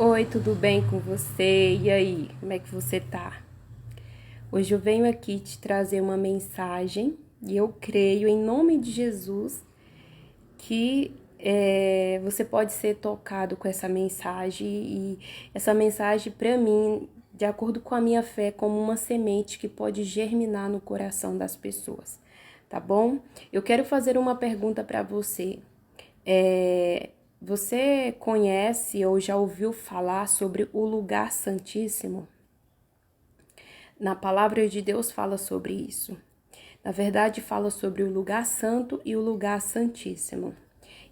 Oi, tudo bem com você? E aí, como é que você tá? Hoje eu venho aqui te trazer uma mensagem e eu creio em nome de Jesus que você pode ser tocado com essa mensagem e essa mensagem para mim, de acordo com a minha fé, é como uma semente que pode germinar no coração das pessoas, tá bom? Eu quero fazer uma pergunta para você. Você conhece ou já ouviu falar sobre o lugar santíssimo? Na palavra de Deus fala sobre isso. Na verdade, fala sobre o lugar santo e o lugar santíssimo.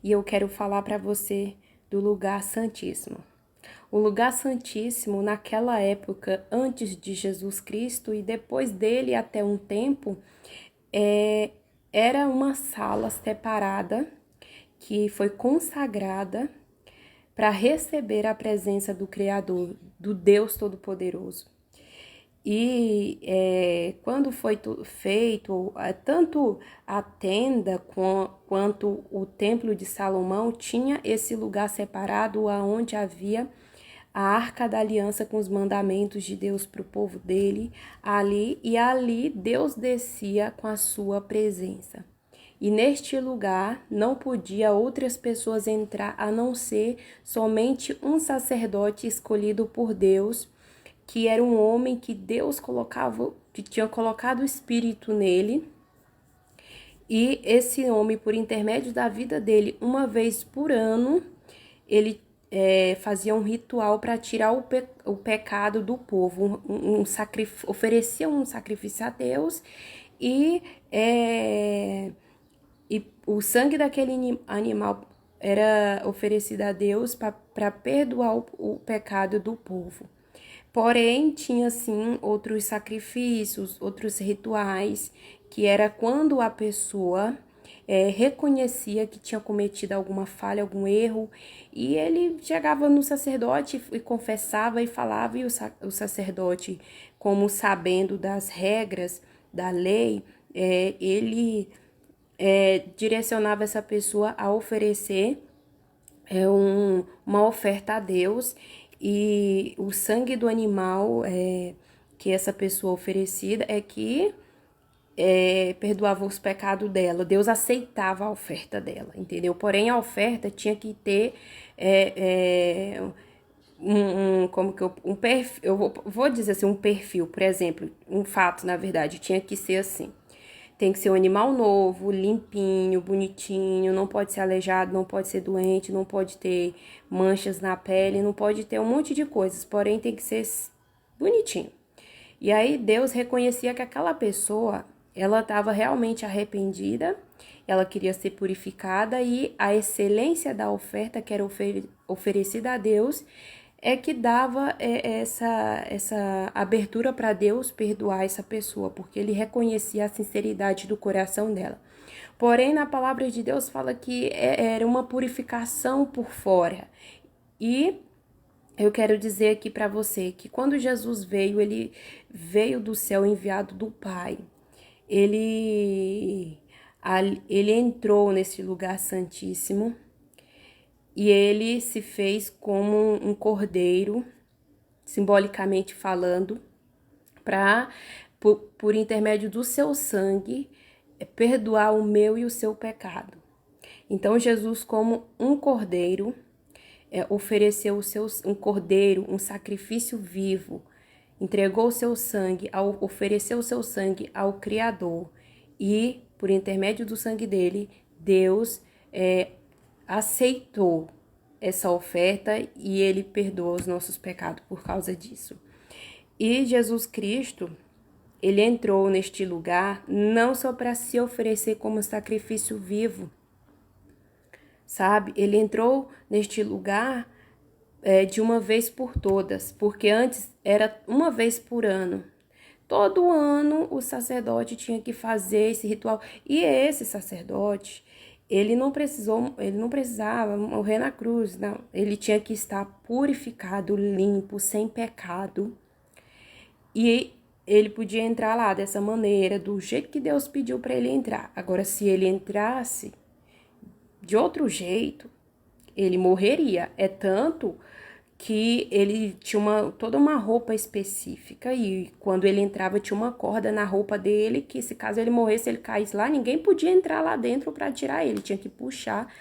E eu quero falar para você do lugar santíssimo. O lugar santíssimo, naquela época, antes de Jesus Cristo e depois dele até um tempo, é, era uma sala separada que foi consagrada para receber a presença do Criador, do Deus Todo-Poderoso. E quando foi feito, tanto a tenda quanto o templo de Salomão tinha esse lugar separado aonde havia a arca da aliança com os mandamentos de Deus para o povo dele ali, e ali Deus descia com a sua presença. E neste lugar não podia outras pessoas entrar a não ser somente um sacerdote escolhido por Deus, que era um homem que Deus colocava, que tinha colocado o espírito nele. E esse homem, por intermédio da vida dele, uma vez por ano, ele fazia um ritual para tirar o pecado do povo, oferecia um sacrifício a Deus e, e o sangue daquele animal era oferecido a Deus para perdoar o pecado do povo. Porém, tinha sim outros sacrifícios, outros rituais, que era quando a pessoa reconhecia que tinha cometido alguma falha, algum erro, e ele chegava no sacerdote e confessava e falava, e o sacerdote, como sabendo das regras da lei, ele direcionava essa pessoa a oferecer uma oferta a Deus, e o sangue do animal que essa pessoa oferecida é que perdoava os pecados dela. Deus aceitava a oferta dela, entendeu? Porém, a oferta tinha que ter como que um perfil, vou dizer assim, um perfil, por exemplo, um fato, na verdade, tinha que ser assim. Tem que ser um animal novo, limpinho, bonitinho, não pode ser aleijado, não pode ser doente, não pode ter manchas na pele, não pode ter um monte de coisas, porém tem que ser bonitinho. E aí Deus reconhecia que aquela pessoa, ela estava realmente arrependida, ela queria ser purificada, e a excelência da oferta que era oferecida a Deus é que dava essa abertura para Deus perdoar essa pessoa, porque ele reconhecia a sinceridade do coração dela. Porém, na palavra de Deus fala que era uma purificação por fora. E eu quero dizer aqui para você que quando Jesus veio, ele veio do céu enviado do Pai. Ele, ele entrou nesse lugar santíssimo e ele se fez como um cordeiro, simbolicamente falando, para, por intermédio do seu sangue, perdoar o meu e o seu pecado. Então, Jesus, como um cordeiro, ofereceu um cordeiro, um sacrifício vivo, entregou o seu sangue, ofereceu o seu sangue ao Criador, e, por intermédio do sangue dele, Deus aceitou essa oferta e ele perdoa os nossos pecados por causa disso. E Jesus Cristo, ele entrou neste lugar não só para se oferecer como sacrifício vivo, sabe? Ele entrou neste lugar de uma vez por todas, porque antes era uma vez por ano. Todo ano o sacerdote tinha que fazer esse ritual. E esse sacerdote, ele não precisava morrer na cruz, não. Ele tinha que estar purificado, limpo, sem pecado. E ele podia entrar lá dessa maneira, do jeito que Deus pediu para ele entrar. Agora, se ele entrasse de outro jeito, ele morreria. É tanto que ele tinha toda uma roupa específica e quando ele entrava tinha uma corda na roupa dele que se caso ele morresse, ele caísse lá, ninguém podia entrar lá dentro para tirar ele, tinha que puxar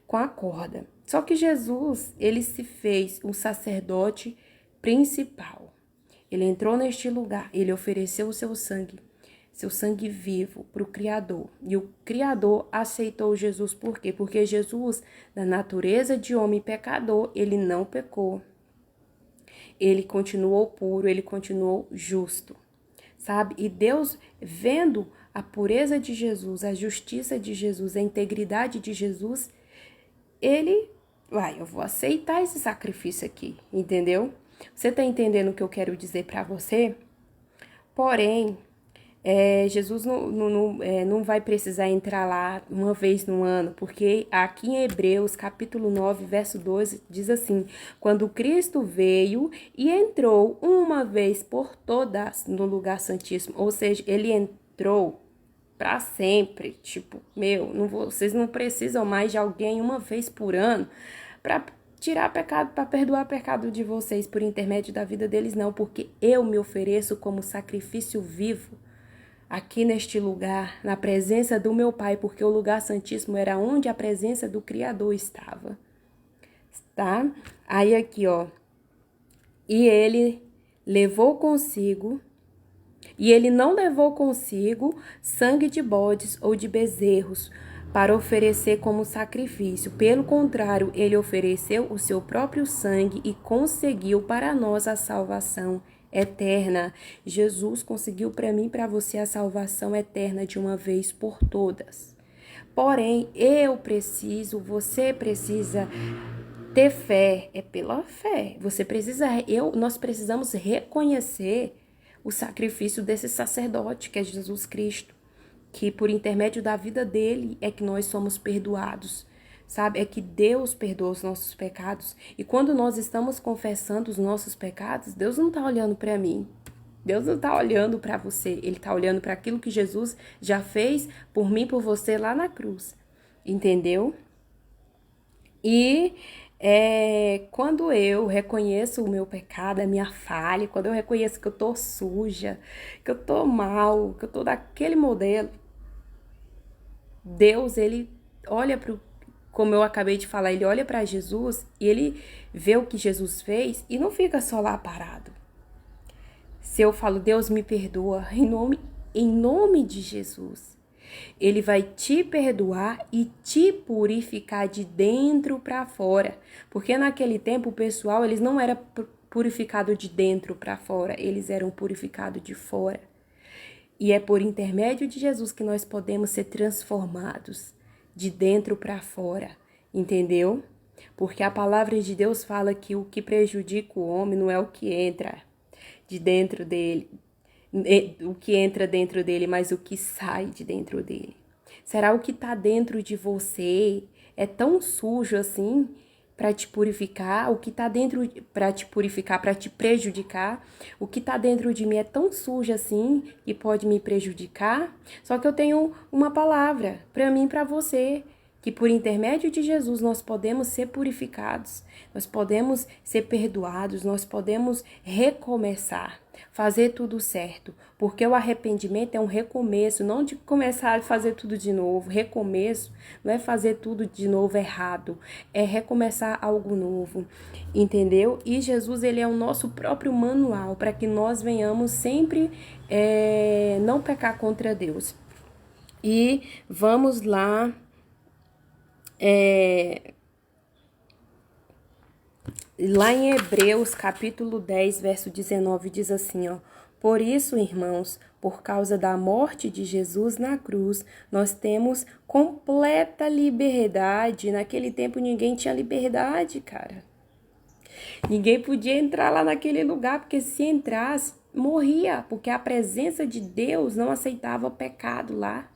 com a corda. Só que Jesus, ele se fez um sacerdote principal. Ele entrou neste lugar, ele ofereceu o seu sangue vivo para o Criador. E o Criador aceitou Jesus por quê? Porque Jesus, na natureza de homem pecador, ele não pecou. Ele continuou puro, ele continuou justo, sabe? E Deus, vendo a pureza de Jesus, a justiça de Jesus, a integridade de Jesus, ele eu vou aceitar esse sacrifício aqui, entendeu? Você tá entendendo o que eu quero dizer para você? Porém, Jesus não vai precisar entrar lá uma vez no ano, porque aqui em Hebreus, capítulo 9, verso 12, diz assim: quando Cristo veio e entrou uma vez por todas no lugar santíssimo, ou seja, ele entrou para sempre, tipo, vocês não precisam mais de alguém uma vez por ano para tirar pecado, para perdoar pecado de vocês por intermédio da vida deles, não, porque eu me ofereço como sacrifício vivo aqui neste lugar, na presença do meu Pai, porque o lugar santíssimo era onde a presença do Criador estava, tá? Aí aqui, ó, e ele levou consigo, e ele não levou consigo sangue de bodes ou de bezerros para oferecer como sacrifício. Pelo contrário, ele ofereceu o seu próprio sangue e conseguiu para nós a salvação eterna. Jesus conseguiu para mim e para você a salvação eterna de uma vez por todas. Porém, você precisa ter fé, é pela fé. Nós precisamos reconhecer o sacrifício desse sacerdote, que é Jesus Cristo, que por intermédio da vida dele é que nós somos perdoados, sabe? É que Deus perdoa os nossos pecados. E quando nós estamos confessando os nossos pecados, Deus não está olhando para mim. Deus não está olhando para você. Ele está olhando para aquilo que Jesus já fez por mim, por você lá na cruz. Entendeu? E quando eu reconheço o meu pecado, a minha falha, quando eu reconheço que eu tô suja, que eu tô mal, que eu tô daquele modelo, Deus, ele olha como eu acabei de falar, ele olha para Jesus e ele vê o que Jesus fez e não fica só lá parado. Se eu falo, Deus me perdoa, em nome de Jesus, ele vai te perdoar e te purificar de dentro para fora. Porque naquele tempo o pessoal, eles não eram purificados de dentro para fora, eles eram purificados de fora. E é por intermédio de Jesus que nós podemos ser transformados de dentro para fora, entendeu? Porque a palavra de Deus fala que o que prejudica o homem não é o que entra de dentro dele, o que entra dentro dele, mas o que sai de dentro dele. Será o que está dentro de você é tão sujo assim para te purificar? O que está dentro para te purificar, para te prejudicar? O que está dentro de mim é tão sujo assim e pode me prejudicar? Só que eu tenho uma palavra para mim e para você, que por intermédio de Jesus nós podemos ser purificados, nós podemos ser perdoados, nós podemos recomeçar, fazer tudo certo, porque o arrependimento é um recomeço, não de começar a fazer tudo de novo. Recomeço não é fazer tudo de novo errado, é recomeçar algo novo, entendeu? E Jesus, ele é o nosso próprio manual para que nós venhamos sempre não pecar contra Deus. E vamos lá. Lá em Hebreus, capítulo 10, verso 19, diz assim, ó: por isso, irmãos, por causa da morte de Jesus na cruz, nós temos completa liberdade. Naquele tempo ninguém tinha liberdade, cara. Ninguém podia entrar lá naquele lugar, porque se entrasse, morria, porque a presença de Deus não aceitava o pecado lá.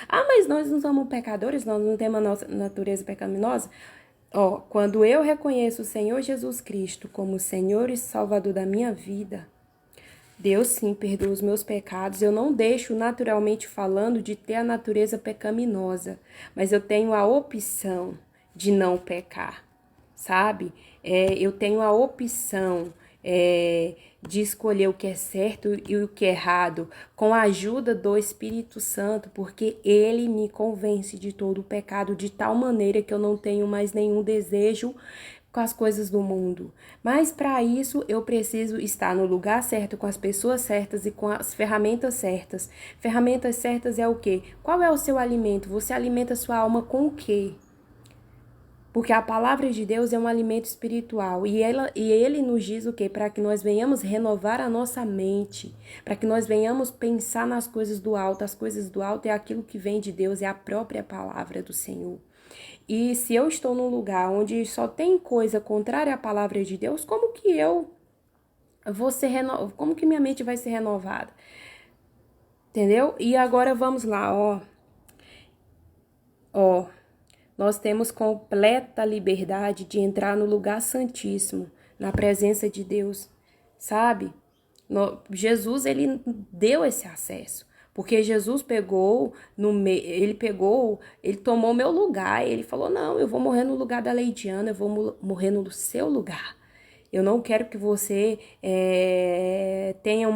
Ah, mas nós não somos pecadores, nós não temos a nossa natureza pecaminosa. Ó, quando eu reconheço o Senhor Jesus Cristo como Senhor e Salvador da minha vida, Deus sim perdoa os meus pecados. Eu não deixo, naturalmente falando, de ter a natureza pecaminosa, mas eu tenho a opção de não pecar, sabe? Eu tenho a opção de escolher o que é certo e o que é errado, com a ajuda do Espírito Santo, porque ele me convence de todo o pecado, de tal maneira que eu não tenho mais nenhum desejo com as coisas do mundo. Mas para isso eu preciso estar no lugar certo, com as pessoas certas e com as ferramentas certas. Ferramentas certas é o quê? Qual é o seu alimento? Você alimenta sua alma com o quê? Porque a palavra de Deus é um alimento espiritual e ele nos diz o quê? Para que nós venhamos renovar a nossa mente, para que nós venhamos pensar nas coisas do alto. As coisas do alto é aquilo que vem de Deus, é a própria palavra do Senhor. E se eu estou num lugar onde só tem coisa contrária à palavra de Deus, como que eu vou ser como que minha mente vai ser renovada? Entendeu? E agora vamos lá, ó. Nós temos completa liberdade de entrar no lugar santíssimo, na presença de Deus, sabe? Jesus, ele deu esse acesso, porque Jesus ele tomou meu lugar, ele falou, não, eu vou morrer no lugar da Leidiana, eu vou morrer no seu lugar. Eu não quero que você tenha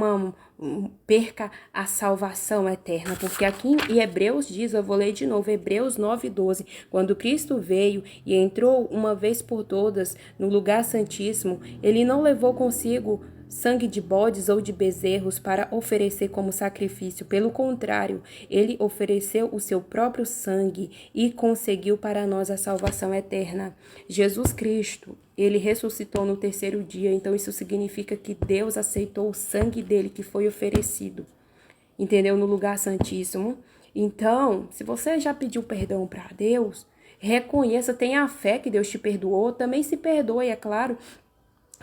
perca a salvação eterna, porque aqui em Hebreus diz, eu vou ler de novo, Hebreus 9:12, quando Cristo veio e entrou uma vez por todas no lugar santíssimo, ele não levou consigo sangue de bodes ou de bezerros para oferecer como sacrifício. Pelo contrário, ele ofereceu o seu próprio sangue e conseguiu para nós a salvação eterna. Jesus Cristo, ele ressuscitou no terceiro dia, então isso significa que Deus aceitou o sangue dele que foi oferecido, entendeu? No lugar santíssimo. Então, se você já pediu perdão para Deus, reconheça, tenha a fé que Deus te perdoou, também se perdoe, é claro.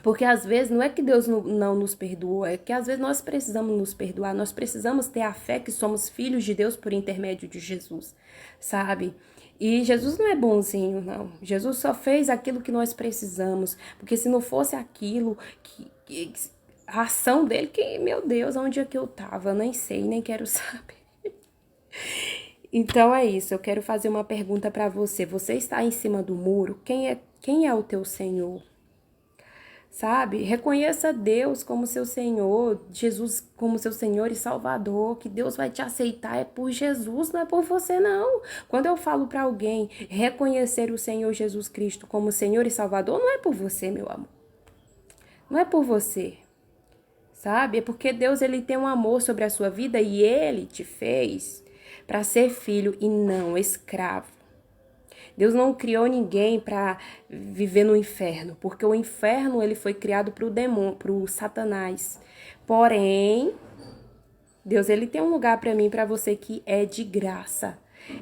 Porque às vezes não é que Deus não nos perdoou, é que às vezes nós precisamos nos perdoar, nós precisamos ter a fé que somos filhos de Deus por intermédio de Jesus, sabe? E Jesus não é bonzinho, não. Jesus só fez aquilo que nós precisamos, porque se não fosse aquilo, a ação dele, que, meu Deus, onde é que eu tava? Nem sei, nem quero saber. Então é isso, eu quero fazer uma pergunta para você. Você está em cima do muro? Quem é o teu Senhor? Sabe? Reconheça Deus como seu Senhor, Jesus como seu Senhor e Salvador, que Deus vai te aceitar é por Jesus, não é por você não. Quando eu falo para alguém reconhecer o Senhor Jesus Cristo como Senhor e Salvador, não é por você, meu amor. Não é por você, sabe? É porque Deus, ele tem um amor sobre a sua vida e ele te fez para ser filho e não escravo. Deus não criou ninguém para viver no inferno, porque o inferno ele foi criado para o demônio, para o Satanás. Porém, Deus ele tem um lugar para mim e para você que é de graça.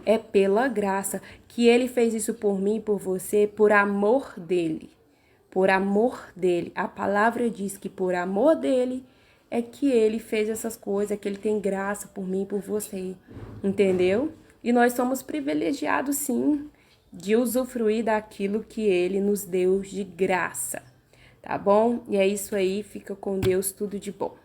É pela graça que ele fez isso por mim e por você, por amor dele. Por amor dele. A palavra diz que por amor dele é que ele fez essas coisas, que ele tem graça por mim e por você. Entendeu? E nós somos privilegiados sim, de usufruir daquilo que ele nos deu de graça, tá bom? E é isso aí, fica com Deus, tudo de bom.